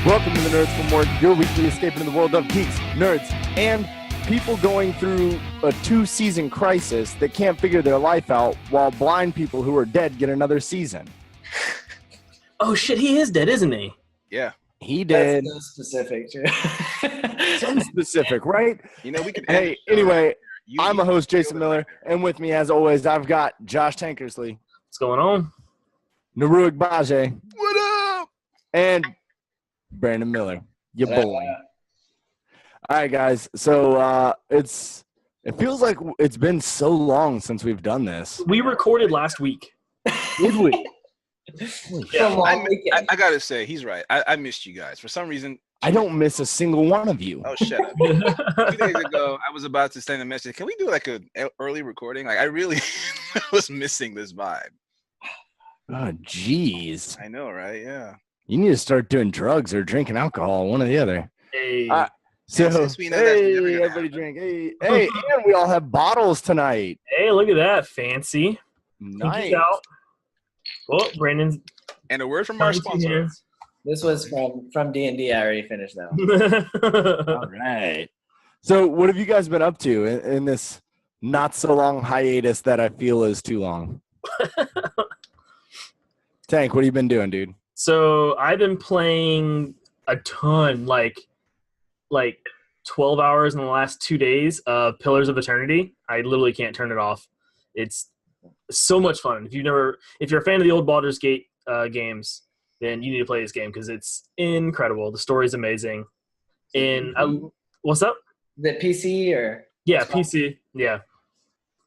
Welcome to the Nerds from Work, your weekly escape into the world of geeks, nerds, and people going through a 2-season crisis that can't figure their life out while blind people who are dead get another season. Oh shit, he is dead, isn't he? Yeah. He did. That's so specific, too. So specific, right? You know, we could. Hey, anyway, I'm a host, Jason Miller, and with me, as always, I've got Josh Tankersley, What's going on? Naru Igbaje, What up? and Brandon Miller. Your What up, boy. what up? All right, guys. So it feels like it's been so long since we've done this. We recorded last week. Did we? Yeah, Long weekend. I gotta say, he's right. I missed you guys for some reason. I don't miss a single one of you. Oh, shut up. 2 days ago, I was about to send a message. Can we do like an early recording? Like, I really was missing this vibe. Oh, jeez. I know, right? Yeah. You need to start doing drugs or drinking alcohol, one or the other. Hey, So, since we know that's never gonna everybody happen. drink. Hey, and we all have bottles tonight. hey, look at that, fancy. Nice. Pinky's out. Oh, Brandon's. And a word from our sponsor. This was from D&D. I already finished that one. All right. So, what have you guys been up to in this not so long hiatus that I feel is too long? Tank, what have you been doing, dude? So I've been playing a ton, like 12 hours in the last 2 days of Pillars of Eternity. I literally can't turn it off. It's so much fun. If you're a fan of the old Baldur's Gate games, then you need to play this game because it's incredible. The story's amazing. And what's up? The PC or? Yeah, PC. Yeah.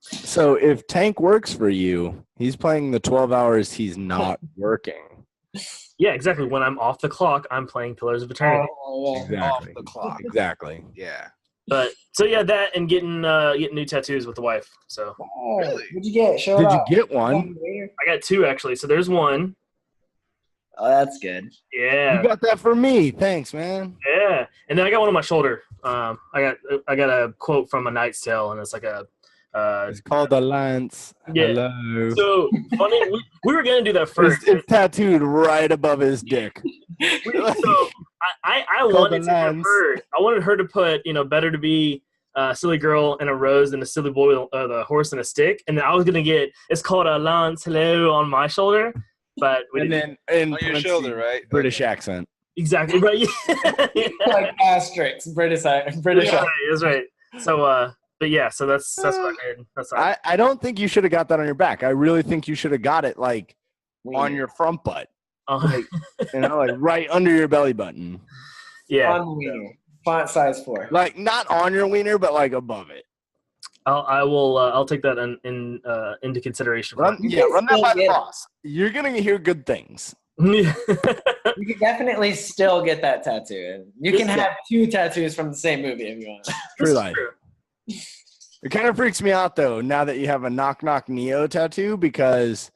So, if Tank works for you, he's playing the 12 hours he's not working. Yeah, exactly. When I'm off the clock, I'm playing Pillars of Eternity. Oh, yeah. Exactly. Off the clock. Exactly. Yeah. But so yeah, that and getting new tattoos with the wife. So Oh, Really? what'd you get? Show it Did you off. get one? I got 2 actually. So there's one. Oh, that's good. Yeah. You got that for me. Thanks, man. Yeah, and then I got one on my shoulder. I got a quote from A Knight's Tale, and it's like a It's called the Lance. Yeah. Hello. so funny. We were gonna do that first. It's tattooed right above his dick. So I Called wanted the to have Lance. her. I wanted her to put better to be a silly girl in a rose than a silly boy the horse and a stick, and then I was gonna get it's called a Lance Hello on my shoulder, but we And didn't. then in On your parentheses, shoulder, right? British accent. Exactly right. Yeah. Like asterisks, British. That's right. That's right. So but yeah, so that's what I did. That's I don't think you should have got that on your back. I really think you should have got it like on your front butt. Like, like right under your belly button. yeah. On the wiener. Font size 4. Like not on your wiener, but like above it. I'll take that into consideration. Run You that can by still the get it. boss. You're gonna hear good things. You can definitely still get that tattoo. You can have 2 tattoos from the same movie if you want. True life. It kind of freaks me out though now that you have a Knock Knock Neo tattoo because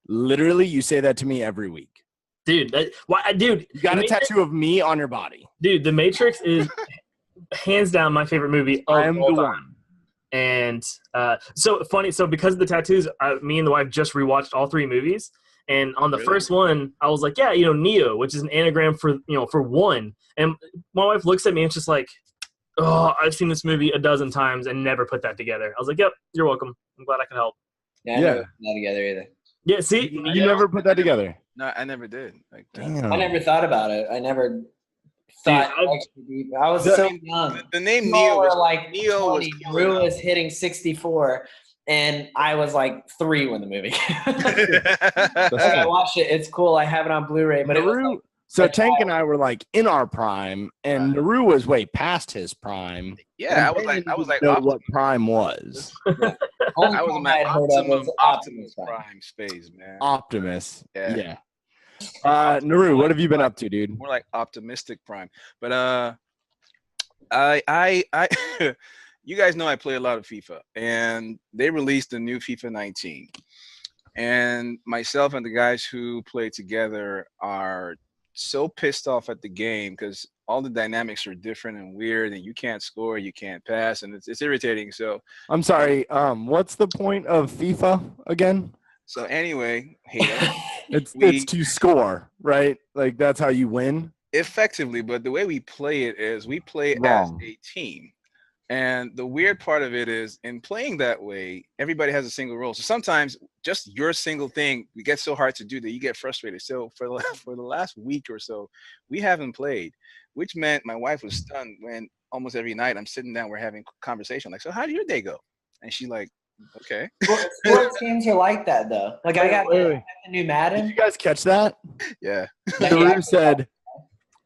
literally you say that to me every week. Dude, dude, You got a tattoo of me on your body. Dude, The Matrix is hands down my favorite movie of I am all the time. one. And so funny. So because of the tattoos, me and the wife just rewatched all 3 movies. And on the first one, I was like, yeah, Neo, which is an anagram for for one. And my wife looks at me and it's just like, oh, I've seen this movie a dozen times and never put that together. I was like, yep, you're welcome. I'm glad I could help. Yeah, I never put that together either. Yeah, see? You never put that together. No, I never did. Like, Damn. I never thought about it. I never thought extra deep. I was so young. the name You Neo all were was like Neo was 20. coming Rue up. was hitting 64, and I was like 3 when the movie came out. Like, I watched it. It's cool. I have it on Blu-ray, but it was like, So Tank and I were like in our prime, and Naru was way past his prime. Yeah, And I was like, know Optimus. what prime was. only I was time in my I'd heard of was Optimus Prime. Prime phase, man. Optimus. Yeah. Naru, what have you been up to, dude? More like optimistic Prime. But I you guys know I play a lot of FIFA, and they released the new FIFA 19. And myself and the guys who play together are so pissed off at the game because all the dynamics are different and weird, and you can't score, you can't pass, and it's irritating. So I'm sorry. What's the point of FIFA again? anyway, hater, It's to score, right? Like that's how you win. Effectively, but the way we play it is we play as Wrong. a team. And the weird part of it is, in playing that way, everybody has a single role. So sometimes just your single thing it gets so hard to do that you get frustrated. So for the last week or so, we haven't played, which meant my wife was stunned when almost every night I'm sitting down, we're having conversation like, so how did your day go? And she like, okay. Sports games are like that though. Like I got Wait. the new Did Madden. you guys catch that? Yeah. Daru said,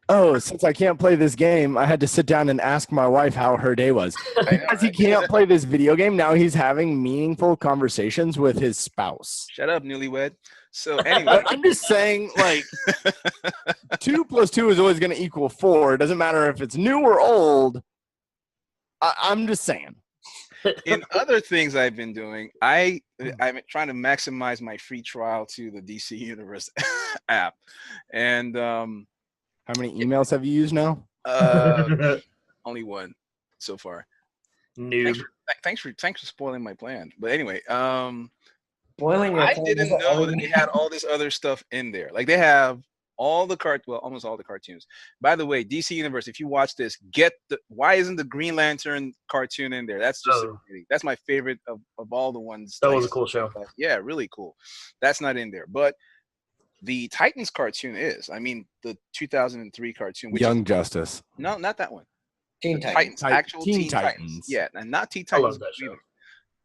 "Oh, since I can't play this game, I had to sit down and ask my wife how her day was." I know, Because he right? can't play this video game, now he's having meaningful conversations with his spouse. Shut up, newlywed. So anyway, I'm just saying, like, 2 + 2 is always going to equal 4. It doesn't matter if it's new or old. I'm just saying. in other things I've been doing, I'm trying to maximize my free trial to the DC Universe app, and How many emails have you used now? only one so far. Noob. Thanks for spoiling my plan. But anyway, Spoiling your I plan, didn't is that know that everything? they had all this other stuff in there. Like they have almost all the cartoons. By the way, DC Universe, if you watch this, why isn't the Green Lantern cartoon in there? That's just that's my favorite of all the ones. That was a cool show. Yeah, really cool. That's not in there, but the Titans cartoon is. I mean, the 2003 cartoon, which Young Justice. no, not that one. Teen Titans. Actual Teen Teen Titans. Titans. Yeah, and not Teen I Titans. love that show.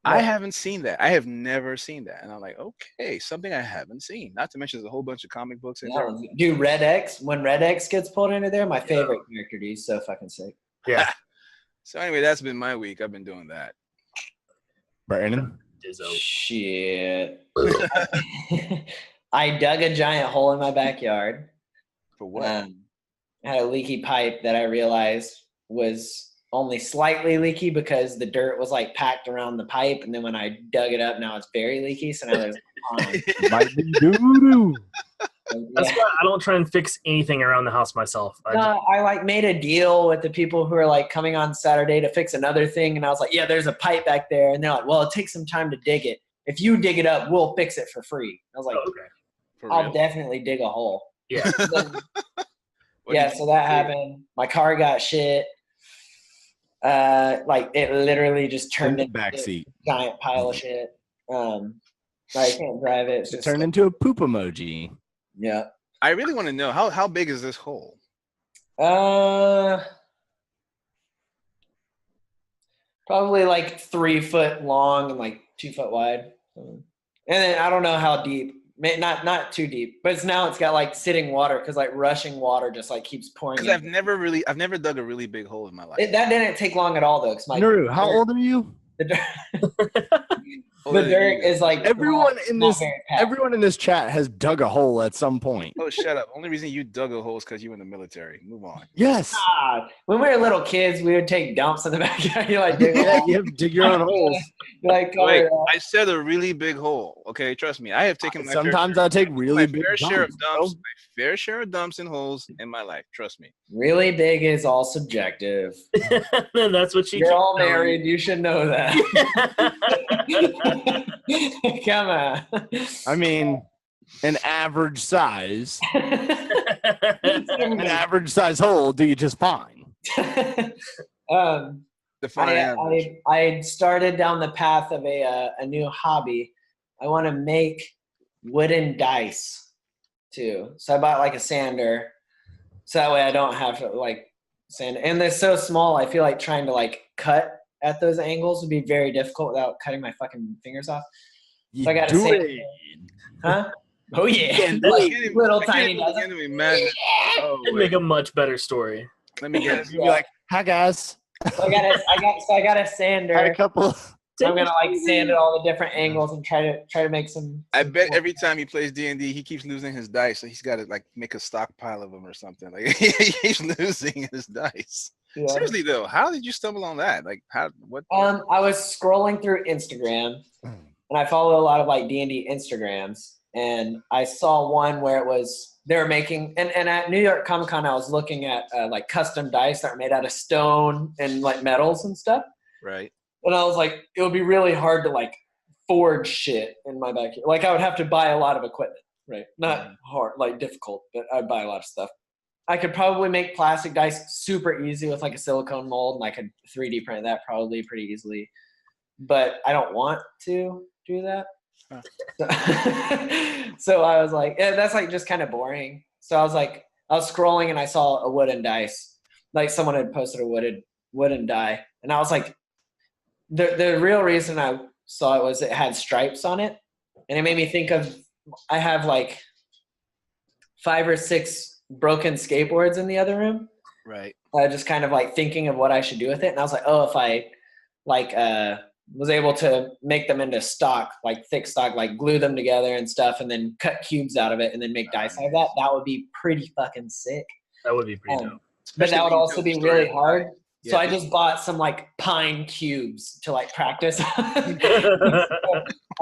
I haven't seen that. I have never seen that. And I'm like, okay, something I haven't seen. Not to mention there's a whole bunch of comic books in there. Dude, Red X, when Red X gets pulled into there, my favorite character, dude, he's so fucking sick. Yeah. So anyway, that's been my week. I've been doing that. Brandon? Shit. I dug a giant hole in my backyard. For what? I had a leaky pipe that I realized was only slightly leaky because the dirt was like packed around the pipe, and then when I dug it up, now it's very leaky. So now there's a pond. Might be doo-doo. That's why I don't try and fix anything around the house myself. I like made a deal with the people who are like coming on Saturday to fix another thing, and I was like, yeah, there's a pipe back there, and they're like, well, it takes some time to dig it. If you dig it up, we'll fix it for free. I was like, okay. I'll definitely dig a hole. Yeah. Yeah, so that happened. My car got shit. Like it literally just turned into backseat. a giant pile of shit. I can't drive it. It turned into a poop emoji. Yeah. I really want to know how big is this hole? Probably like 3 foot long and like 2 foot wide. And then I don't know how deep. Not too deep, but it's got like sitting water because like rushing water just like keeps pouring. Because I've never dug a really big hole in my life. That didn't take long at all though. Nuru, how old are you? The dirt is like everyone in this chat has dug a hole at some point. Oh, shut up! Only reason you dug a hole is because you were in the military. Move on. Yes. When we were little kids, we would take dumps in the backyard. You like dig you have to dig your own holes. Like, wait, I said a really big hole. Okay, trust me. I have taken my sometimes I take really big share of dumps. My fair share of dumps and holes in my life. Trust me. Really big is all subjective. That's what you're all married. You should know that. Come on. I mean, an average size. An average size hole do you just fine. I started down the path of a new hobby. I want to make wooden dice too. So I bought like a sander, so that way I don't have to like sand. And they're so small, I feel like trying to like cut at those angles would be very difficult without cutting my fucking fingers off. So I got to say, huh? Oh yeah, little tiny dozen. It'd make a much better story. Let me guess. You'd be like, "Hi guys." So I got a sander. Had a couple. I'm gonna like sand at all the different angles and try to make some. I bet every time he plays D&D, he keeps losing his dice, so he's got to like make a stockpile of them or something. Like he's losing his dice. Yeah. Seriously though, how did you stumble on that? Like what? I was scrolling through Instagram, and I follow a lot of like D&D Instagrams, and I saw one where it was they were making and at New York Comic Con I was looking at like custom dice that are made out of stone and like metals and stuff. Right. And I was like, it would be really hard to like forge shit in my backyard. Like I would have to buy a lot of equipment, right? Not hard, like difficult, but I'd buy a lot of stuff. I could probably make plastic dice super easy with like a silicone mold, and I could 3D print that probably pretty easily. But I don't want to do that. Huh. So I was like, yeah, that's like just kind of boring. So I was scrolling and I saw a wooden dice. Like someone had posted a wooden die. And I was like, the real reason I saw it was it had stripes on it. And it made me think of, I have like 5 or 6 broken skateboards in the other room. Right. Just kind of like thinking of what I should do with it. And I was like, oh, if I like was able to make them into stock, like thick stock, like glue them together and stuff, and then cut cubes out of it and then make dice out of that, that would be pretty fucking sick. That would be pretty dope. But that would also be really hard. Yeah. So I just bought some like pine cubes to like practice. I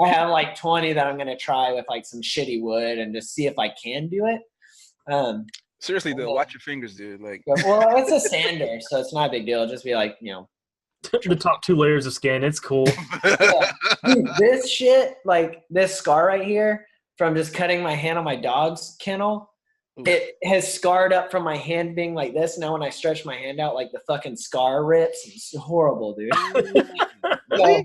have like 20 that I'm gonna try with like some shitty wood and just see if I can do it. Seriously though, watch your fingers, dude. Like, well, it's a sander, so it's not a big deal. It'll just be like, The top 2 layers of skin. It's cool. yeah. Dude, this shit, like this scar right here from just cutting my hand on my dog's kennel, it has scarred up from my hand being like this. Now when I stretch my hand out, like the fucking scar rips. It's horrible, dude. So,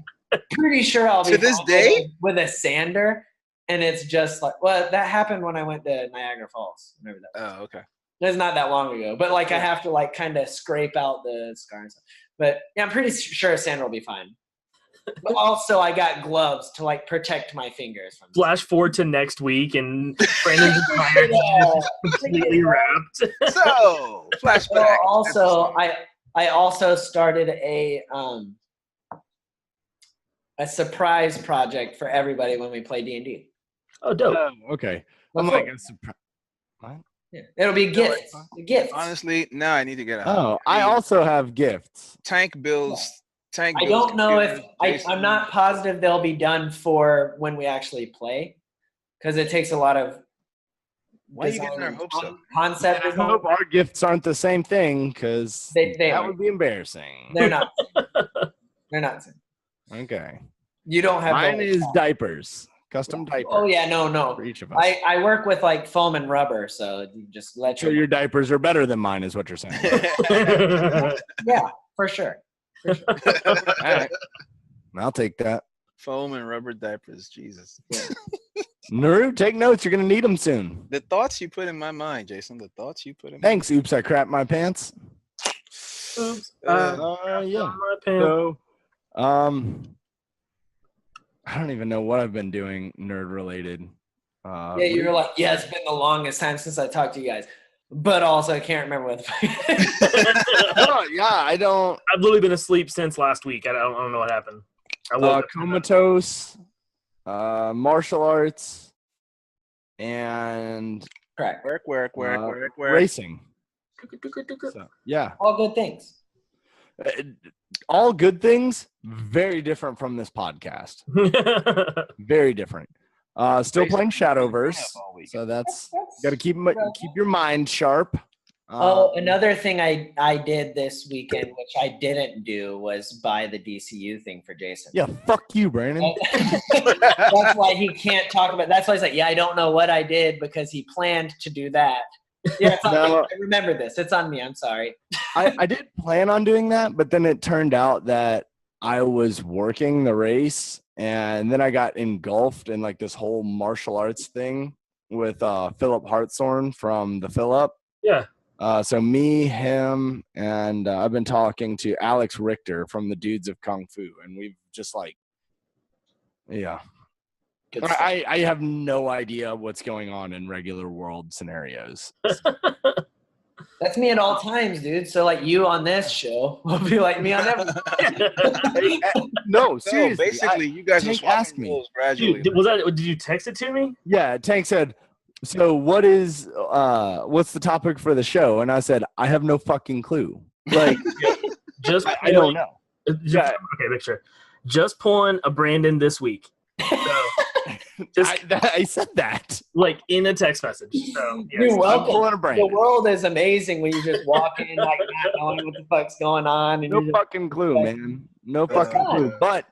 pretty sure I'll be to this day with a sander, and it's just like, well, that happened when I went to Niagara Falls. Remember that? oh, okay. It's not that long ago, but like I have to like kind of scrape out the scar and stuff. But yeah, I'm pretty sure a sander will be fine. But also, I got gloves to like protect my fingers from. Flash forward to next week, and Brandon's entire is completely wrapped. So flashback. Well, also, I also started a surprise project for everybody when we play D&D. Oh, dope. Okay. What's I'm like up? a surprise. What? Yeah. It'll be gifts. Gifts. Honestly, now I need to get out. Oh, I also have gifts. Tank bills. Tank. I bills don't know if computers, I'm not positive they'll be done for when we actually play, because it takes a lot of. Why are you getting our hopes up? Concept. I hope our gifts aren't the same thing, because They that are. would be embarrassing. They're not. They're not. Okay. You don't have. Mine those. is diapers. Custom diapers. Oh yeah, no. For each of us. I work with like foam and rubber, so you just let So your diapers are better than mine, is what you're saying. Yeah, for sure. All right. I'll take that. Foam and rubber diapers. Jesus. Naru, take notes. You're going to need them soon. The thoughts you put in my mind, Jason. The thoughts you put in. Thanks. Oops, I crapped my pants. Oops. Yeah. My pants. So, I don't even know what I've been doing nerd related. Yeah, you were like, yeah, it's been the longest time since I talked to you guys. But also, I can't remember what yeah, I don't. I've literally been asleep since last week. I don't know what happened. I woke up Comatose, martial arts, and Correct. Work. racing. So, yeah. All good things. All good things, very different from this podcast. Very different. Still playing Shadowverse, so that's got to keep your mind sharp. Another thing I did this weekend, which I didn't do, was buy the DCU thing for Jason. Yeah, fuck you, Brandon. That's why he can't talk about. That's why he's like, yeah, I don't know what I did because he planned to do that. Yeah, it's on me. I remember this. It's on me. I'm sorry. I did plan on doing that, but then it turned out that I was working the race, and then I got engulfed in like this whole martial arts thing with Philip Hartshorn from the Philip. Yeah. So me, him, and I've been talking to Alex Richter from the Dudes of Kung Fu, and we've just like, yeah. I have no idea what's going on in regular world scenarios. That's me at all times, dude. So like you on this show will be like me on everything. No, seriously. So basically, you guys are asked swapping me. roles gradually. Did you text it to me? Yeah, Tank said, so what's the topic for the show? And I said, I have no fucking clue. Like, Just I don't know. Okay, make sure. Just pulling a Brandon this week. So, I said that. like in a text message. So yes. You're welcome. I'm pulling a Brandon. The world is amazing when you just walk in like not knowing what the fuck's going on. And No you're fucking clue, man. No fucking clue. But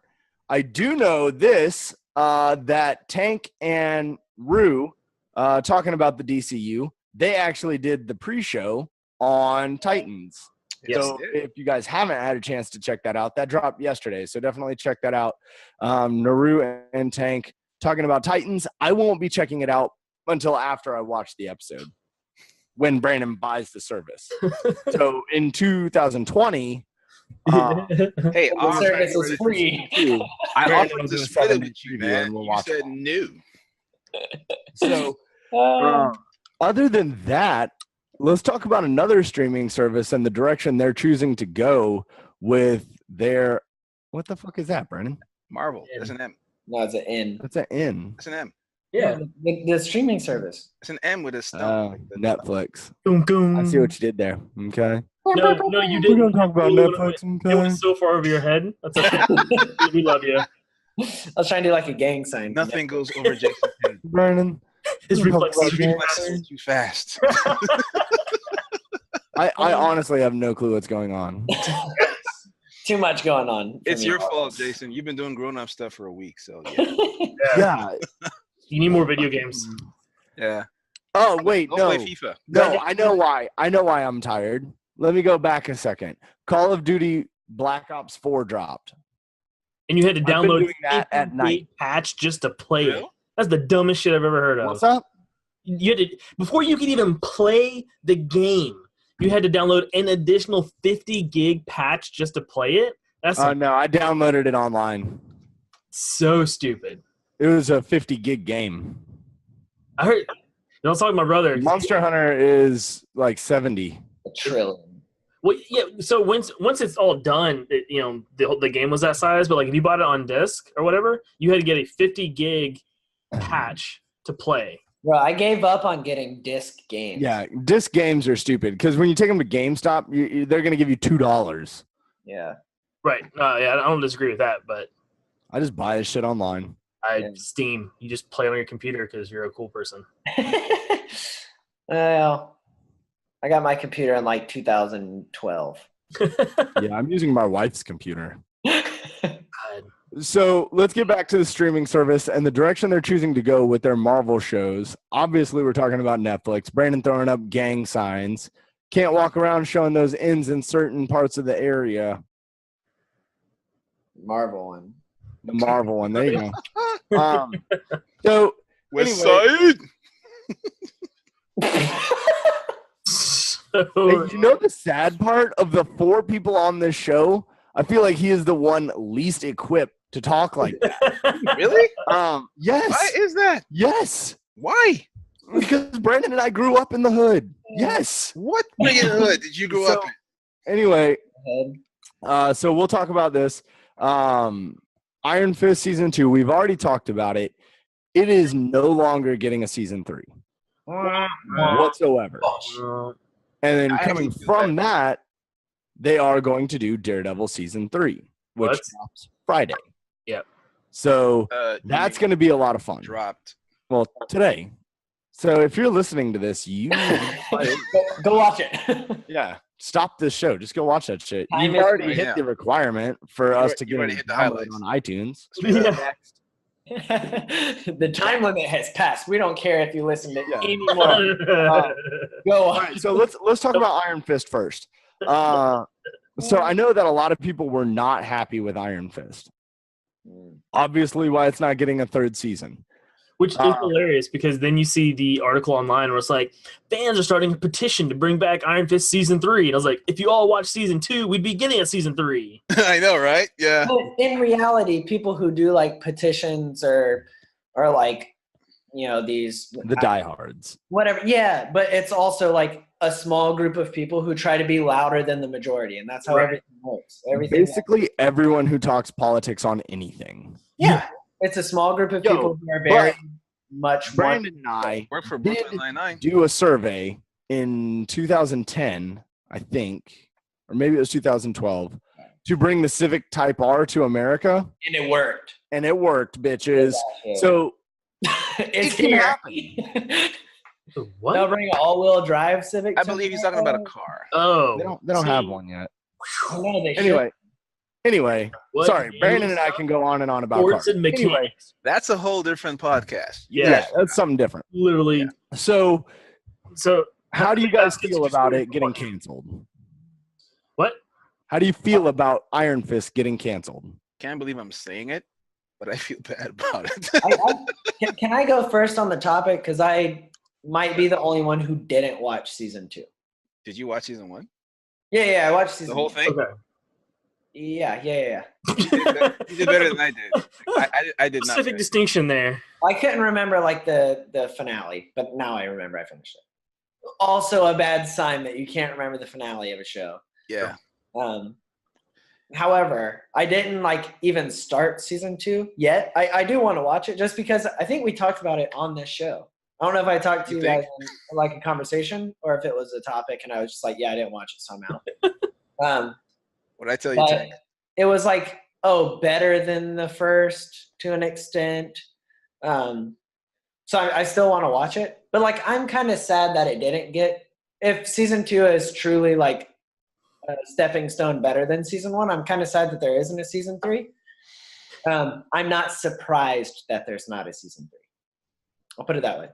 I do know this, that Tank and Rue, talking about the DCU, they actually did the pre-show on Titans. Yes. So if you guys haven't had a chance to check that out, that dropped yesterday. So definitely check that out. Naru and Tank talking about Titans. I won't be checking it out until after I watch the episode when Brandon buys the service. So in 2020, Hey, The service is free. I Brandon offered was to a split split it with you, man. man. And we'll You watch said it. no. So Uh, other than that, let's talk about another streaming service and the direction they're choosing to go with their. What the fuck is that, Brandon? Marvel. That's an M. no, it's an N. That's an N. That's an M. Yeah. The streaming service. It's an M with a stump. like the- Netflix. Goom, goom. I see what you did there. Okay. No, you We're didn't. gonna talk about Netflix. It Okay. was so far over your head. That's okay. We love you. I was trying to do like a gang sign. Nothing goes over Jason's head. Brandon. His We're gonna reflexes talk are about faster. Too fast. I honestly have no clue what's going on. Too much going on. for It's me. your fault, Jason. You've been doing grown-up stuff for a week, so yeah. Yeah. You need more video games. Yeah. Oh wait, Go no. play FIFA. No, I know why. I know why I'm tired. Let me go back a second. Call of Duty Black Ops 4 dropped. And you had to been download doing that at 50 night. patch just to play it. Really? That's the dumbest shit I've ever heard of. What's up? You had to, before you could even play the game, you had to download an additional 50 gig patch just to play it. That's No, I downloaded it online. so stupid. It was a 50 gig game. I heard. I was talking to my brother. Monster Hunter is like 70. A trillion. Well, yeah. So once it's all done, the game was that size. But like if you bought it on disc or whatever, you had to get a 50 gig patch to play. Bro, I gave up on getting disc games. Yeah, disc games are stupid because when you take them to GameStop, they're going to give you $2. Yeah. Right. Yeah, I don't disagree with that, but I just buy this shit online. Yeah. Steam. You just play it on your computer because you're a cool person. Well, I got my computer in like 2012. Yeah, I'm using my wife's computer. God. So let's get back to the streaming service and the direction they're choosing to go with their Marvel shows. Obviously, we're talking about Netflix. Brandon throwing up gang signs. Can't walk around showing those ends in certain parts of the area. Marvel one. The Marvel one. There you go. So West Anyway. Side. hey, you know the sad part of the 4 people on this show? I feel like he is the one least equipped to talk like that. Really? Yes. Why is that? Yes. Why? Because Brandon and I grew up in the hood. Yes. What friggin' hood did you grow up in? Anyway, Head. so we'll talk about this. Iron Fist season 2. We've already talked about it. It is no longer getting a season 3 whatsoever. And then I coming actually feel from that, they are going to do Daredevil season 3, which What? drops Friday. Yep. So You that's going to be a lot of fun. dropped. Well, today. So if you're listening to this, you Go watch it. yeah, stop this show. Just go watch that shit. Time You've is already right hit now. the requirement for us to You get already it hit the downloaded highlights. on iTunes. Yeah. The time limit has passed. We don't care if you listen to Yeah. anymore. Go All on. right, so let's talk about Iron Fist first. So I know that a lot of people were not happy with Iron Fist. Obviously, why it's not getting a 3rd season. Which is hilarious because then you see the article online where it's like, fans are starting a petition to bring back Iron Fist Season 3. And I was like, if you all watch Season 2, we'd be getting a Season 3. I know, right? Yeah. But in reality, people who do like petitions or like, these The diehards. whatever. Yeah, but it's also like a small group of people who try to be louder than the majority, and that's how Right. everything works. Everything. Basically, everyone who talks politics on anything. Yeah, it's a small group of Yo, people who are very much. Brandon and I Work for did Brooklyn Nine-Nine. do a survey in 2010, I think, or maybe it was 2012, to bring the Civic Type R to America, And it worked. and it worked, bitches. So It's can here. happen. What? They'll bring an all-wheel drive Civic. I to believe he's talking about a America. car. Oh. they don't have see, one yet. I know they should. Anyway, what sorry, game Brandon and I stuff? can go on and on about Sports cars. and mechanics. Anyway, That's a whole different podcast. Yeah. that's something different. Literally. Yeah. So So How do you guys That's feel just about weird. it getting canceled? what? How do you feel about Iron Fist getting canceled? Can't believe I'm saying it, but I feel bad about it. Can I go first on the topic? Because I might be the only one who didn't watch season 2. Did you watch season 1? Yeah, I watched season The whole 1. thing? Okay. Yeah. You did better than I did. I did not. Specific finish. distinction there. I couldn't remember like the finale, but now I remember I finished it. Also a bad sign that you can't remember the finale of a show. Yeah. However, I didn't like even start season 2 yet. I do want to watch it just because I think we talked about it on this show. I don't know if I talked to you guys in like a conversation or if it was a topic and I was just like, yeah, I didn't watch it, so I'm out. What I tell you, But Tank? it was like, better than the first to an extent. So I still want to watch it, but like I'm kind of sad that it didn't get. If season 2 is truly like a stepping stone better than season 1, I'm kind of sad that there isn't a season 3. I'm not surprised that there's not a season 3. I'll put it that way.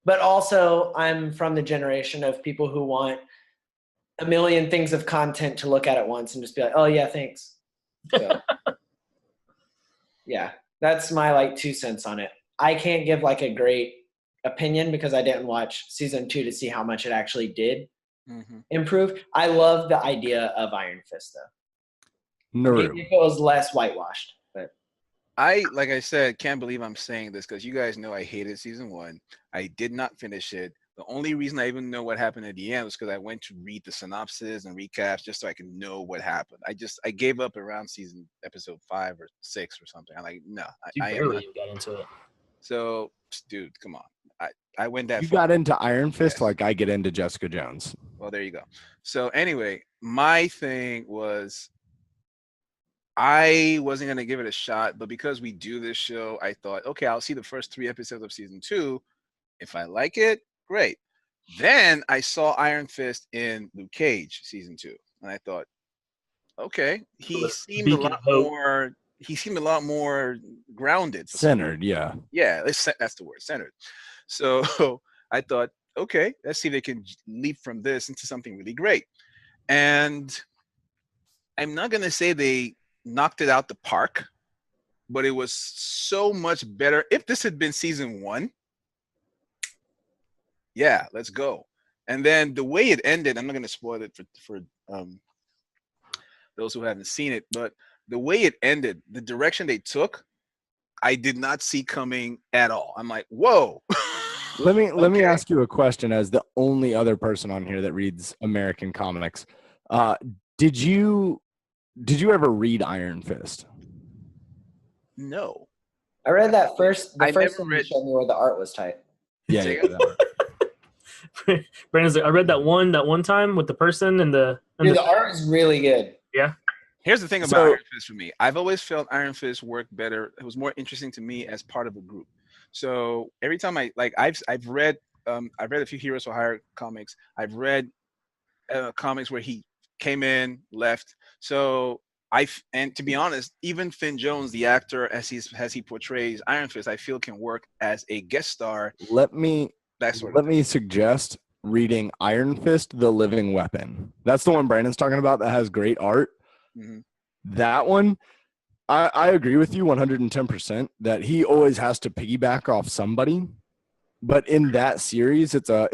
But also, I'm from the generation of people who want a million things of content to look at once and just be like, oh yeah, thanks. So, yeah, that's my like 2 cents on it. I can't give like a great opinion because I didn't watch season 2 to see how much it actually did improve. I love the idea of Iron Fist though. Naru. Maybe if it was less whitewashed, but Like I said, can't believe I'm saying this because you guys know I hated season 1. I did not finish it. The only reason I even know what happened at the end was because I went to read the synopsis and recaps just so I can know what happened. I gave up around episode 5 or 6 or something. I'm like, no, You I am barely not. even got into it. So, dude, come on. I went that You far. got into Iron Fist Yes. like I get into Jessica Jones. Well, there you go. So anyway, my thing was I wasn't going to give it a shot, but because we do this show, I thought, okay, I'll see the first 3 episodes of season 2. If I like it, great. Then I saw Iron Fist in Luke Cage season 2, and I thought, okay, he seemed a lot more grounded. Centered, yeah. Yeah, that's the word, centered. So I thought, okay, let's see if they can leap from this into something really great. And I'm not going to say they knocked it out the park, but it was so much better. If this had been season 1, yeah, let's go. And then the way it ended, I'm not going to spoil it for those who haven't seen it, but the way it ended, the direction they took, I did not see coming at all. I'm like, whoa. Let me Okay. ask you a question as the only other person on here that reads American comics. Did you ever read Iron Fist? No. I read that first. I The first never thing you read- showed me where the art was tight. Yeah, Say yeah. that. Brandon's like, I read that one time with the person and the Dude, the art is really good. Here's the thing about So- Iron Fist for me. I've always felt Iron Fist worked better. It was more interesting to me as part of a group. So every time I've read a few Heroes for Hire comics. I've read comics where he came in, left. So and to be honest, even Finn Jones, the actor, as he portrays Iron Fist, I feel can work as a guest star. Let me suggest reading Iron Fist: The Living Weapon. That's the one Brandon's talking about that has great art. Mhm. That one, I agree with you 110% that he always has to piggyback off somebody. But in that series, it's a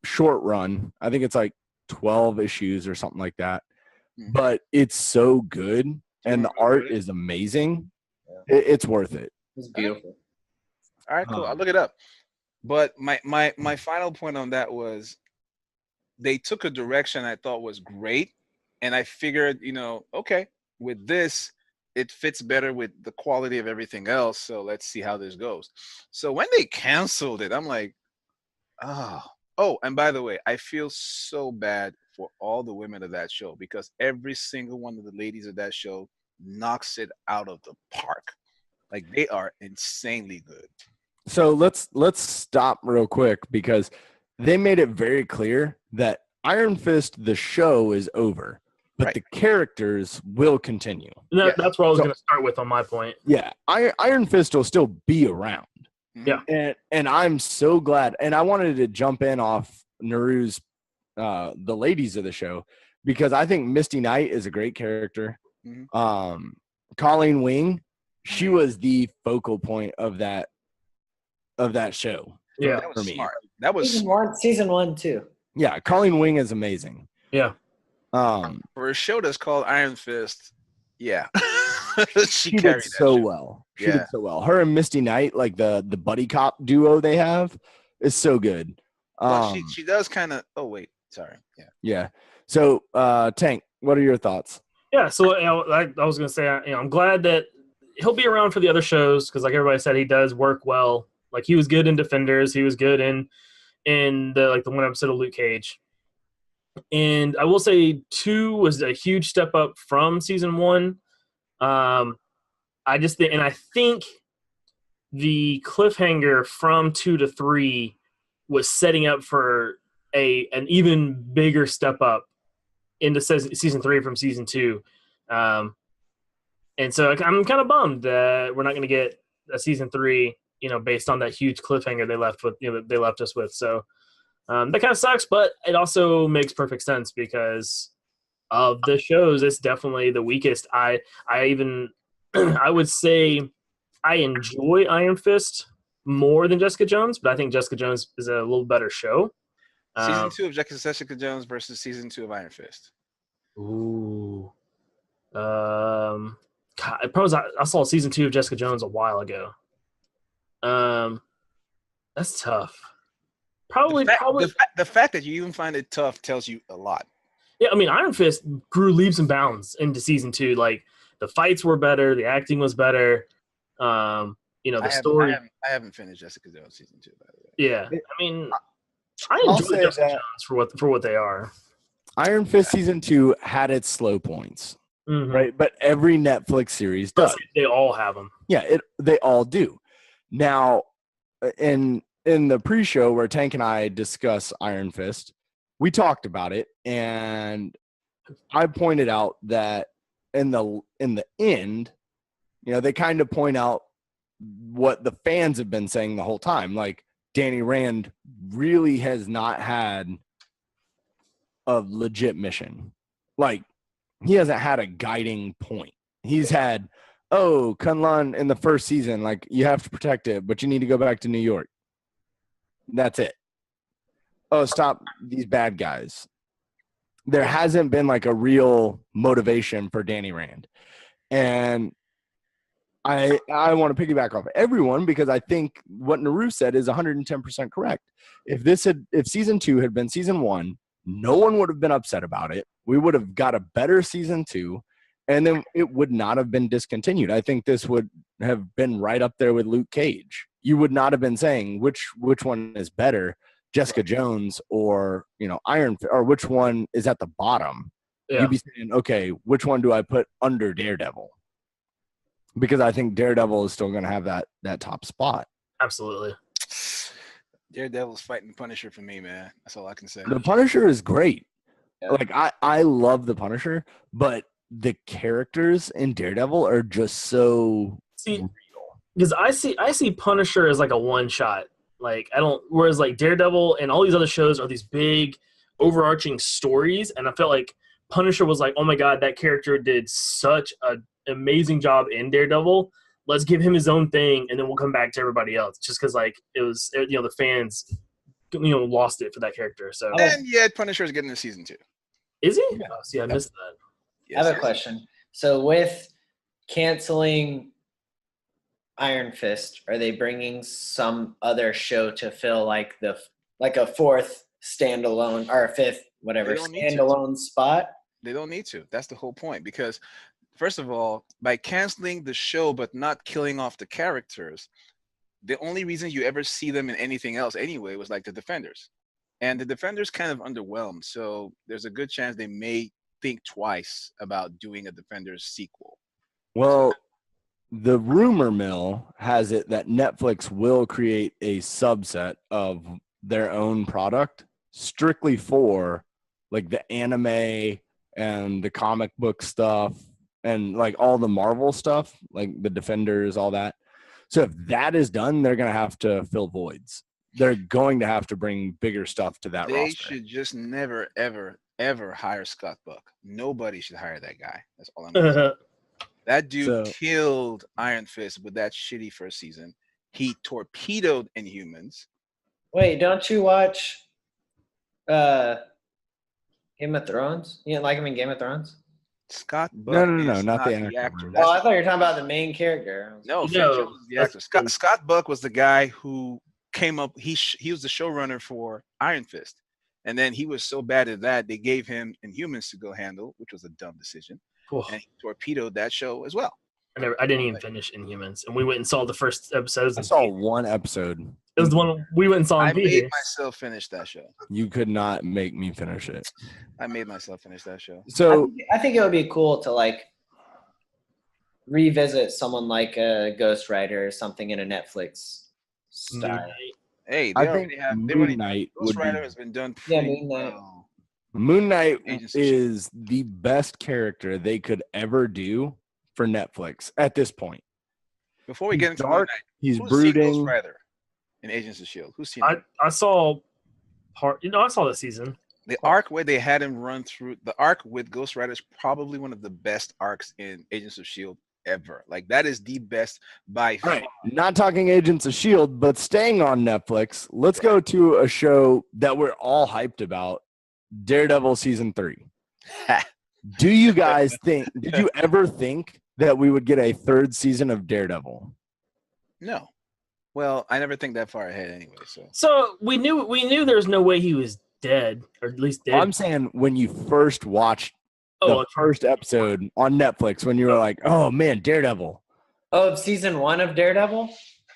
short run. I think it's like 12 issues or something like that. Mhm. But it's so good, and the wanna go art with it? is amazing. Yeah. It's worth it. It's beautiful. All right, cool. I'll look it up. But my final point on that was they took a direction I thought was great, and I figured, okay, with this, it fits better with the quality of everything else. So let's see how this goes. So when they canceled it, I'm like, oh, and by the way, I feel so bad for all the women of that show because every single one of the ladies of that show knocks it out of the park. Like they are insanely good. So let's stop real quick because they made it very clear that Iron Fist, the show, is over, but Right. the characters will continue. That, Yes. That's where I was So- going to start with on my point. Yeah, Iron Fist will still be around. Mhm. Yeah. And I'm so glad. And I wanted to jump in off Naru's the ladies of the show, because I think Misty Knight is a great character. Mhm. Colleen Wing, she was the focal point of that show. Yeah. That for was me. smart. That was Season 1 too. Yeah, Colleen Wing is amazing. Yeah. for a show that's called Iron Fist. Yeah, She carried did that so show. well. She Yeah. did so well. Her and Misty Knight, like the buddy cop duo they have, is so good. Well, she does kind of. Oh wait, sorry. Yeah. Yeah. So, Tank, what are your thoughts? Yeah, so I was gonna say, I'm glad that he'll be around for the other shows because, like everybody said, he does work well. Like he was good in Defenders, he was good in the one episode of Luke Cage, and I will say 2 was a huge step up from season 1. I just think, and I think the cliffhanger from 2 to 3 was setting up for an even bigger step up into season 3 from season 2. And so I'm kind of bummed that we're not going to get a season 3, based on that huge cliffhanger they left us with. So that kind of sucks, but it also makes perfect sense because of the shows. It's definitely the weakest. I even I would say I enjoy Iron Fist more than Jessica Jones, but I think Jessica Jones is a little better show. Season 2 of Jessica Jones versus season 2 of Iron Fist. Ooh. God, I saw season 2 of Jessica Jones a while ago. That's tough. Probably. The fact that you even find it tough tells you a lot. Yeah, I mean, Iron Fist grew leaps and bounds into season 2. Like the fights were better, the acting was better. The story. I haven't finished Jessica Jones season 2, by the way. Yeah, I mean, I I'll enjoy say Jessica that Jones for what they are. Iron Fist season 2 had its slow points, Mhm. right? But every Netflix series does. They all have them. Yeah, they all do. Now, in the pre-show where Tank and I discuss Iron Fist, we talked about it, and I pointed out that in the end, they kind of point out what the fans have been saying the whole time. Like Danny Rand really has not had a legit mission. Like he hasn't had a guiding point. He's had, Kunlun in the first season, like you have to protect it, but you need to go back to New York. That's it. Oh, stop these bad guys. There hasn't been like a real motivation for Danny Rand. And I want to piggyback off everyone because I think what Naru said is 110% correct. If season 2 had been season 1, no one would have been upset about it. We would have got a better season 2, and then it would not have been discontinued. I think this would have been right up there with Luke Cage. You would not have been saying which one is better, Jessica Jones or Iron, or which one is at the bottom. Yeah. You'd be saying, okay, which one do I put under Daredevil? Because I think Daredevil is still going to have that top spot. Absolutely. Daredevil's fighting the Punisher for me, man. That's all I can say. The Punisher is great. Yeah. Like I love the Punisher, but the characters in Daredevil are just so real. Because I see Punisher as like a one shot. Like whereas like Daredevil and all these other shows are these big overarching stories, and I felt like Punisher was like, oh my god, that character did such an amazing job in Daredevil. Let's give him his own thing, and then we'll come back to everybody else. Just because like it was, the fans, lost it for that character. So And yet Punisher is getting a season 2. is he? Oh, see, I missed that. Yes, I have a question. So with canceling Iron Fist, are they bringing some other show to fill like a fourth standalone or a fifth, whatever, They don't need to. standalone spot? They don't need to. That's the whole point. Because, first of all, by canceling the show but not killing off the characters, the only reason you ever see them in anything else anyway was like the Defenders. And the Defenders kind of underwhelmed. So there's a good chance they may think twice about doing a Defenders sequel. Well, the rumor mill has it that Netflix will create a subset of their own product strictly for like the anime and the comic book stuff and like all the Marvel stuff, like the Defenders, all that. So if that is done, they're going to have to fill voids they're going to have to bring bigger stuff to that They roster. should just never, ever, ever hire Scott Buck. Nobody should hire that guy. That's all I'm gonna say. That dude So- killed Iron Fist with that shitty first season. He torpedoed Inhumans. Wait, don't you watch Game of Thrones? You didn't like him in Game of Thrones? Scott Buck No, is not the actor. actor. Oh, I thought you were talking about the main character. No, No, Fred Jones is the that's actor. the- Scott Buck was the guy who came up. He was the showrunner for Iron Fist, and then he was so bad at that they gave him Inhumans to go handle, which was a dumb decision, and he torpedoed that show as well. I didn't even finish Inhumans, and we went and saw the first episodes. I saw one episode. It was the one we went and saw I in theaters. made myself finish that show. You could not make me finish it. I made myself finish that show. So I think it would be cool to like revisit someone like a Ghost Rider or something in a Netflix Moon style. Knight. Hey, I they think already have. They Moon already, Knight Ghost would Rider be. has been done Yeah, pretty Moon Knight. well. Moon Knight Agents of S.H.I.E.L.D. is the best character they could ever do for Netflix at this point. Before we He's get into Moon dark, Knight, He's who's seen Ghost brooding. Rider in Agents of S.H.I.E.L.D.? Who's seen it? I saw part. I saw the season. The arc where they had him run through the arc with Ghost Rider is probably one of the best arcs in Agents of S.H.I.E.L.D. ever. Like that is the best by far. Right. Not talking Agents of S.H.I.E.L.D., but staying on Netflix, let's go to a show that we're all hyped about, Daredevil Season 3. Do you guys think, did you ever think that we would get a third season of Daredevil? No. Well, I never think that far ahead anyway. So we knew there was no way he was dead, or at least dead. I'm saying when you first watched the first episode on Netflix, when you were like, oh man, Daredevil. Oh, season 1 of Daredevil?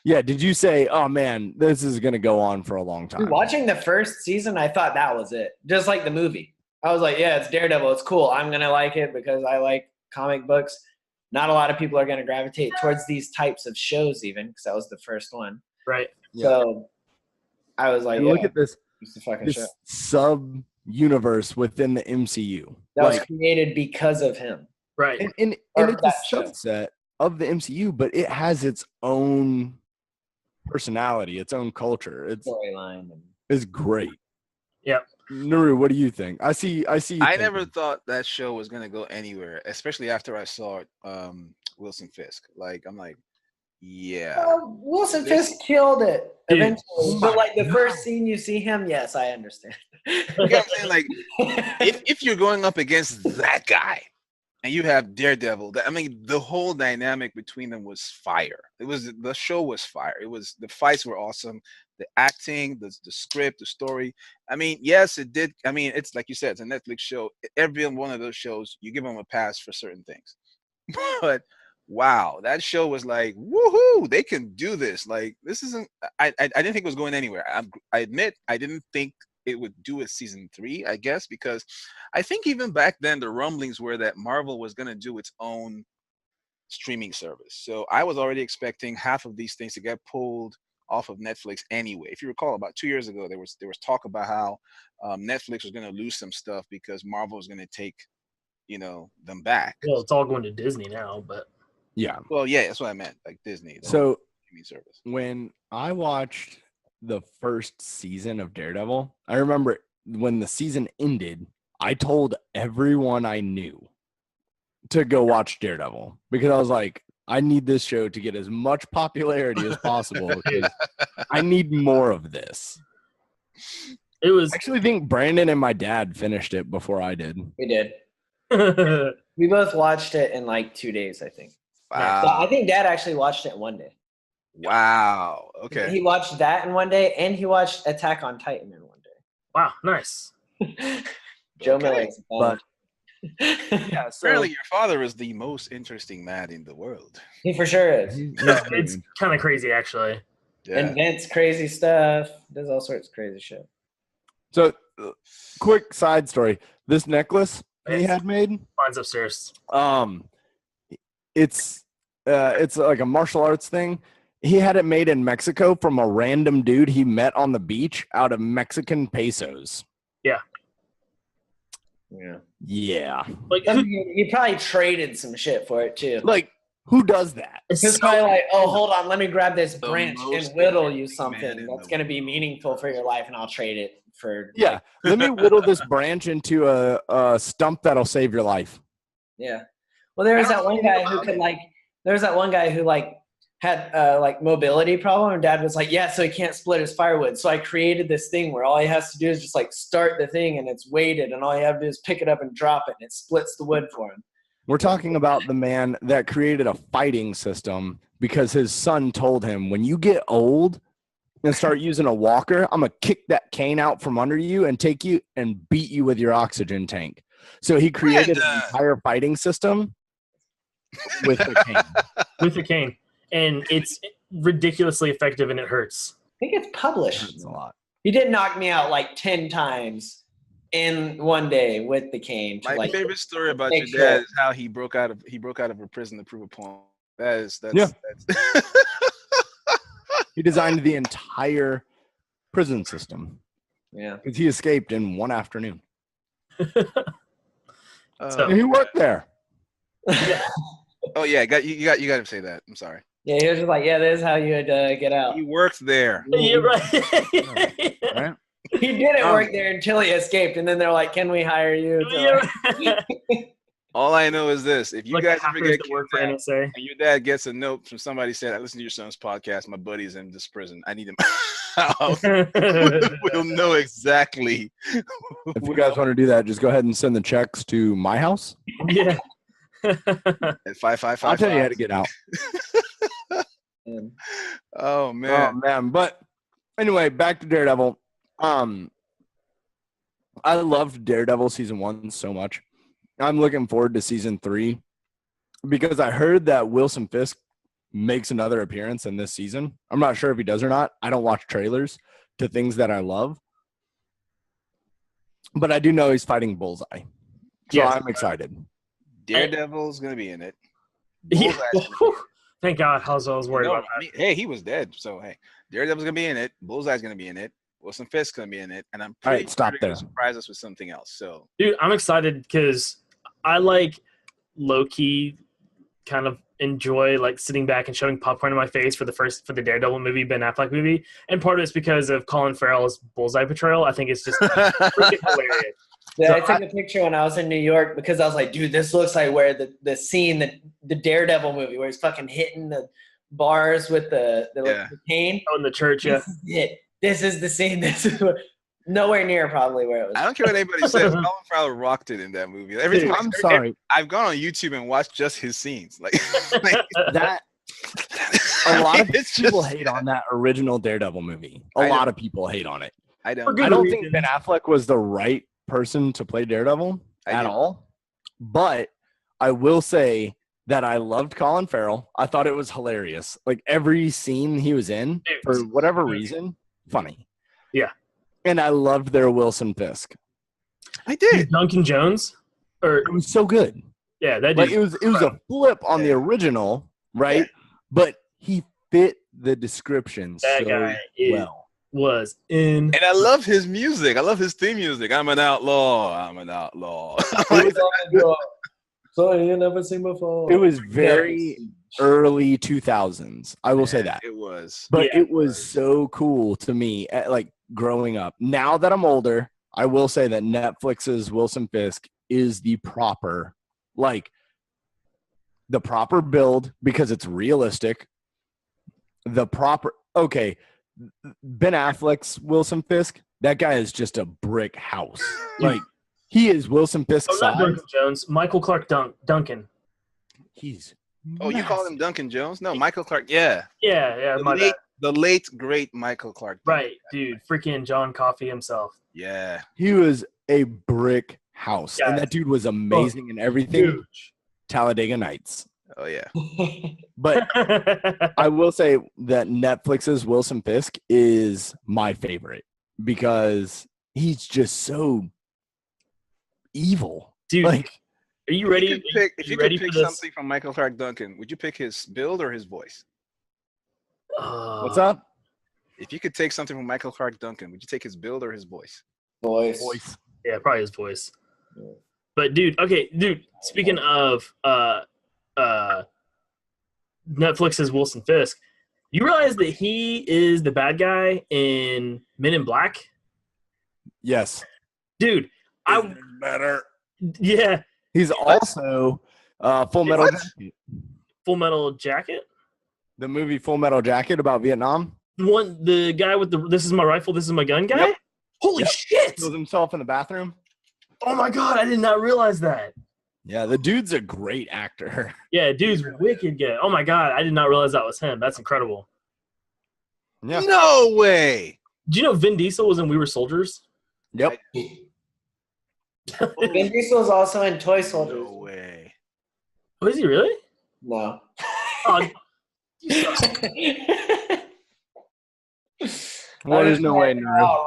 Yeah, did you say, oh man, this is going to go on for a long time? Watching the first season, I thought that was it. Just like the movie. I was like, yeah, it's Daredevil. It's cool. I'm going to like it because I like comic books. Not a lot of people are going to gravitate towards these types of shows even because that was the first one. Right. Yeah. So I was like, And yeah, look at this, it's the fucking show. this sub-universe within the MCU. That was created because of him. Right. And Or it's that a show. subset of the MCU, but it has its own personality, its own culture. Storyline. It's great. Yep. Nuru, what do you think? I see. I you never thinking. thought that show was gonna go anywhere, especially after I saw Wilson Fisk. Like I'm like, yeah. Wilson This- Fisk killed it Dude. eventually. But like the first scene you see him, yes, I understand. You know what I'm saying? Like if you're going up against that guy and you have Daredevil, I mean the whole dynamic between them was fire. The show was fire. The fights were awesome. The acting, the script, the story. I mean, yes, it did. I mean, it's like you said, it's a Netflix show. Every one of those shows, you give them a pass for certain things. But wow, that show was like, woohoo! They can do this. Like this isn't. I didn't think it was going anywhere. I admit, I didn't think it would do a season 3. I guess because I think even back then the rumblings were that Marvel was going to do its own streaming service. So I was already expecting half of these things to get pulled off of Netflix anyway. If you recall, about 2 years ago, there was talk about how Netflix was going to lose some stuff because Marvel was going to take, them back. Well, it's all going to Disney now, but Yeah. Well, yeah, that's what I meant, like Disney. the So streaming service. when I watched the first season of Daredevil, I remember when the season ended, I told everyone I knew to go watch Daredevil because I was like, I need this show to get as much popularity as possible because I need more of this. it was. I actually think Brandon and my dad finished it before I did. We did. Right. We both watched it in like 2 days, I think. Wow. So I think Dad actually watched it in one day. Wow. Okay. He watched that in one day, and he watched Attack on Titan in one Wow, nice. day. Joe Okay. Miller's a But fan. yeah, so Apparently, your father is the most interesting man in the world. He for sure is. It's kind of crazy, actually. Yeah. Invents crazy stuff. Does all sorts of crazy shit. So quick side story. This necklace he had made, Mine's upstairs. it's like a martial arts thing. He had it made in Mexico from a random dude he met on the beach out of Mexican pesos. Yeah. Yeah. Like, He probably traded some shit for it too. Like Who does that? It's probably like, oh, hold on, let me grab this The branch most and whittle you man something in that's the going to be meaningful for your life, and I'll trade it for. Yeah, let me whittle this branch into a stump that'll save your life. Yeah. Well, there was I don't that know one anything guy who about could it. there was that one guy who had mobility problem, and Dad was like, yeah, so he can't split his firewood. So I created this thing where all he has to do is just start the thing, and it's weighted, and all you have to do is pick it up and drop it, and it splits the wood for him. We're talking about the man that created a fighting system because his son told him, when you get old and start using a walker, I'm going to kick that cane out from under you and take you and beat you with your oxygen tank. So he created an entire fighting system with a cane. With a cane. And it's ridiculously effective, and it hurts. I think it's published. Hurts a lot. He did knock me out 10 times in one day with the cane. My favorite story about your make dad is how he broke out of a prison to prove a point. That's He designed the entire prison system. Yeah. Because he escaped in one afternoon. So- And he worked there. Oh yeah, you got to say that. I'm sorry. Yeah, he was just like, yeah, this is how you would get out. He worked there. You're right. Right? He didn't work there until he escaped, and then they're like, can we hire you? You're right. All I know is this: if you Like guys the ever hackers get that work for kidnapped NSA. and your dad gets a note from somebody saying, "I listened to your son's podcast. My buddy's in this prison. I need him out." We'll know exactly. If you guys want to do that, just go ahead and send the checks to my house. Yeah. At 555. I'll tell you how to get out. Oh man. Oh man. But anyway, back to Daredevil. I loved Daredevil season 1 so much. I'm looking forward to season 3 because I heard that Wilson Fisk makes another appearance in this season. I'm not sure if he does or not. I don't watch trailers to things that I love. But I do know he's fighting Bullseye. So Yes. I'm excited. Daredevil's gonna be in it. Yeah. Bullseye's Whew. Thank God. I was worried No, about I mean, hey, he was dead. So hey, Daredevil's gonna be in it. Bullseye's gonna be in it. Wilson Fisk's gonna be in it, and I'm All right, pretty stop sure they're gonna there. surprise us with something else. So that. Dude, I'm excited because I low-key kind of enjoy sitting back and shoving popcorn in my face for the Daredevil movie, Ben Affleck movie. And part of it's because of Colin Farrell's Bullseye portrayal. I think it's just freaking hilarious. Yeah, So I took a picture when I was in New York because I was like, dude, this looks like where the scene, the Daredevil movie, where he's fucking hitting the bars with the cane. in the church, yeah. This is it. This is the scene. This is nowhere near probably where it was. I don't care what anybody says. Colin Farrell rocked it in that movie. Every Dude, time I'm sorry. I've gone on YouTube and watched just his scenes. Like That a lot of it's people just- hate on that original Daredevil movie. A I lot know. of people hate on it. I For don't. good I don't reason. think Ben Affleck was the right person to play Daredevil I at do. all. But I will say that I loved Colin Farrell. I thought it was hilarious. Like every scene he was in, It for was whatever reason, funny. Yeah. And I loved their Wilson Fisk. I did. Duncan Jones? Or It was so good. yeah, that Like dude. it was a flip on the Yeah. original, right? But he fit the description That so guy well. was in. And I love his music. I love his theme music. I'm an outlaw. I'm an outlaw. So you never seen before. It was very early 2000s. I will say that. It was. But Yeah. it was so cool to me, like growing up. Now that I'm older, I will say that Netflix's Wilson Fisk is the proper build because it's realistic. Okay, Ben Affleck's Wilson Fisk, that guy is just a brick house. Like he is Wilson Fisk Oh, not size. Duncan Jones. Michael Clark Duncan. He's Oh, you call him Duncan Jones? No, Michael Clark. Yeah. Yeah, my bad. The late great Michael Clark. Right, dude. Freaking John Coffey himself. Yeah. He was a brick house, and Yes. that dude was amazing in everything. Huge. Talladega Nights. Oh yeah. But I will say that Netflix's Wilson Fisk is my favorite because he's just so evil. Dude, Like are you ready? If you could ready pick for this? something from Michael Clark Duncan, would you pick his build or his voice? what's up? If you could take something from Michael Clark Duncan, would you take his build or his voice? Voice. Yeah, probably his voice. Yeah. But dude, speaking of Netflix's Wilson Fisk. You realize that he is the bad guy in Men in Black? Yes. Dude, better. yeah. He's also Full Metal What? Jacket. Full Metal Jacket? The movie Full Metal Jacket about Vietnam. The guy with the "This is my rifle, this is my gun" guy? Yep. Holy shit! Kills himself in the bathroom. Oh my god, I did not realize that. Yeah, the dude's a great actor. Yeah, dude's wicked good. Oh my god, I did not realize that was him. That's incredible. Yeah. No way. Do you know Vin Diesel was in We Were Soldiers? Yep. Vin Diesel's also in Toy Soldiers. No way. Oh, is he really? No. Oh, you suck. Well, there's no way.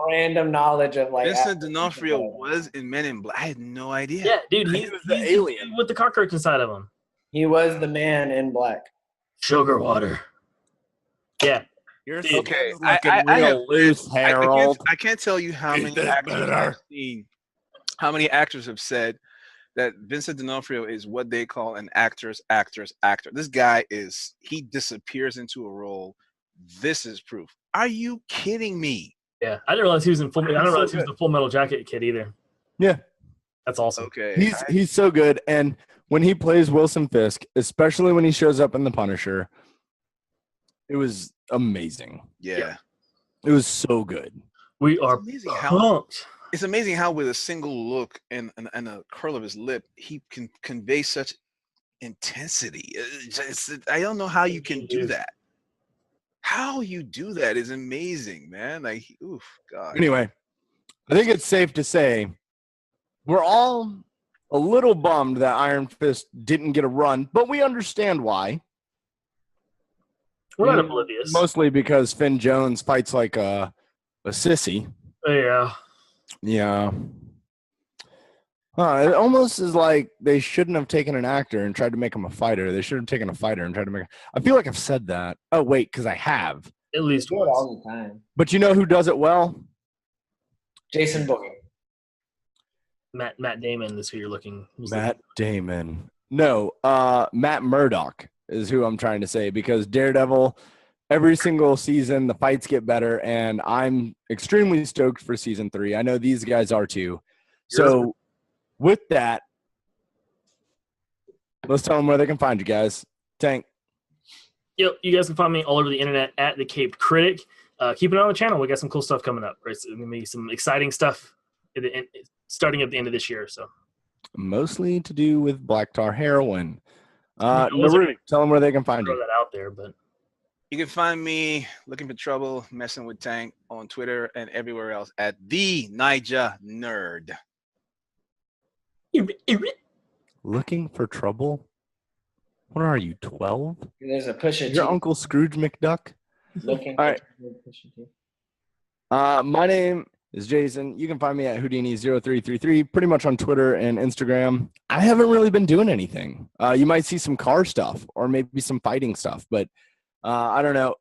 Random knowledge of like. Vincent D'Onofrio was in Men in Black. I had no idea. Yeah, dude, He he's was the he's alien. with the cockroach inside of him. He was the man in black. Sugar water. Yeah. You're Okay, looking I have- real loose, Harold. I can't tell you how Is many this actors better? I've seen. How many actors have said that Vincent D'Onofrio is what they call an actor. This guy he disappears into a role. This is proof. Are you kidding me? Yeah. I didn't realize he was in Full. I didn't So realize he was good. the Full Metal Jacket kid either. Yeah. That's awesome. Okay. He's so good, and when he plays Wilson Fisk, especially when he shows up in The Punisher, it was amazing. Yeah. It was so good. We are amazing how- pumped. It's amazing how with a single look and a curl of his lip, he can convey such intensity. I don't know how you can do that. How you do that is amazing, man. Like, oof, God. Anyway, I think it's safe to say we're all a little bummed that Iron Fist didn't get a run, but we understand why. We're not oblivious. Mostly because Finn Jones fights like a sissy. Yeah. Yeah. It almost is like they shouldn't have taken an actor and tried to make him a fighter. They should have taken a fighter and tried to make. I feel like I've said that. Oh wait, because I have. At least Do it once. all the time. But you know who does it well? Jason Bourne. Matt Damon is who you're looking. Matt Damon. No, Matt Murdock is who I'm trying to say, because Daredevil, every single season the fights get better, and I'm extremely stoked for season 3. I know these guys are too. So with that, let's tell them where they can find you guys. Tank. Yep, you guys can find me all over the internet at the Caped Critic. Keep an eye on the channel. We got some cool stuff coming up. Right? So there's gonna be some exciting stuff at the end, starting at the end of this year. So Mostly to do with black tar heroin. those Naru, tell them where they can find throw you. that out there, but You can find me looking for trouble, messing with Tank on Twitter and everywhere else at the Niger Nerd. Looking for trouble? What are you, 12? There's a push it. Your Uncle Scrooge McDuck? Looking. All right. My name is Jason. You can find me at Houdini0333, pretty much on Twitter and Instagram. I haven't really been doing anything. You might see some car stuff or maybe some fighting stuff, but I don't know.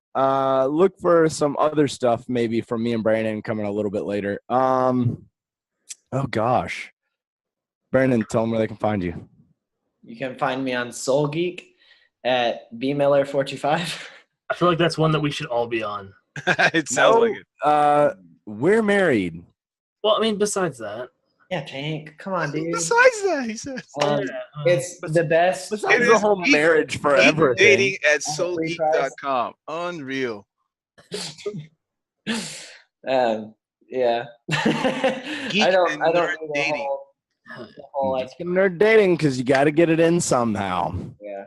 Look for some other stuff maybe from me and Brandon coming a little bit later. Oh, gosh. Brandon, tell them where they can find you. You can find me on Soul Geek at bmiller425. I feel like that's one that we should all be on. It sounds like it. We're married. Well, I mean, besides that, Yeah, Tank. Come on, dude. Besides that, he says. It's the best. Besides It the is whole keep- marriage forever Keep dating thing. at soulgeek.com. Unreal. Yeah. Geek I don't and know nerd the dating. whole Geek and nerd dating because you got to get it in somehow. yeah.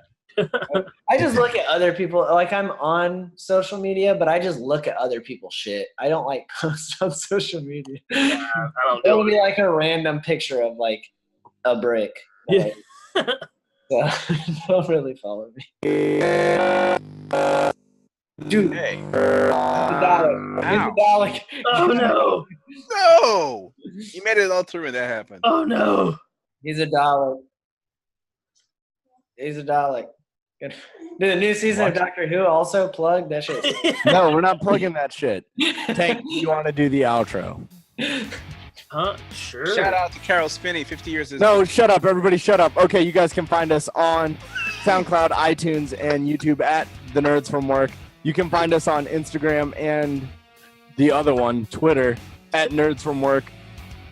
I just look at other people. Like, I'm on social media, but I just look at other people's shit. I don't like post on social media. I don't It'll know. be like a random picture of like a brick. Yeah. So don't really follow me. Dude, Hey. Dalek. Oh no! No! You made it all through when that happened. Oh no! He's a Dalek. He's a Dalek. Good. Did the new season of Doctor Who also plug that shit? No, we're not plugging that shit. Tank, you want to do the outro? Sure. Shout out to Carol Spinney, 50 years. No, shut up. Everybody shut up. Okay, you guys can find us on SoundCloud, iTunes, and YouTube at The Nerds From Work. You can find us on Instagram and the other one, Twitter, at Nerds From Work.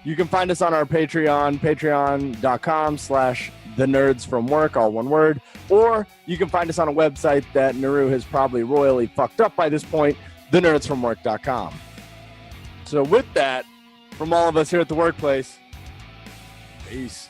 You can find us on our Patreon, patreon.com/TheNerdsFromWork, all one word. Or you can find us on a website that Naru has probably royally fucked up by this point, TheNerdsFromWork.com. So with that, from all of us here at the workplace, peace.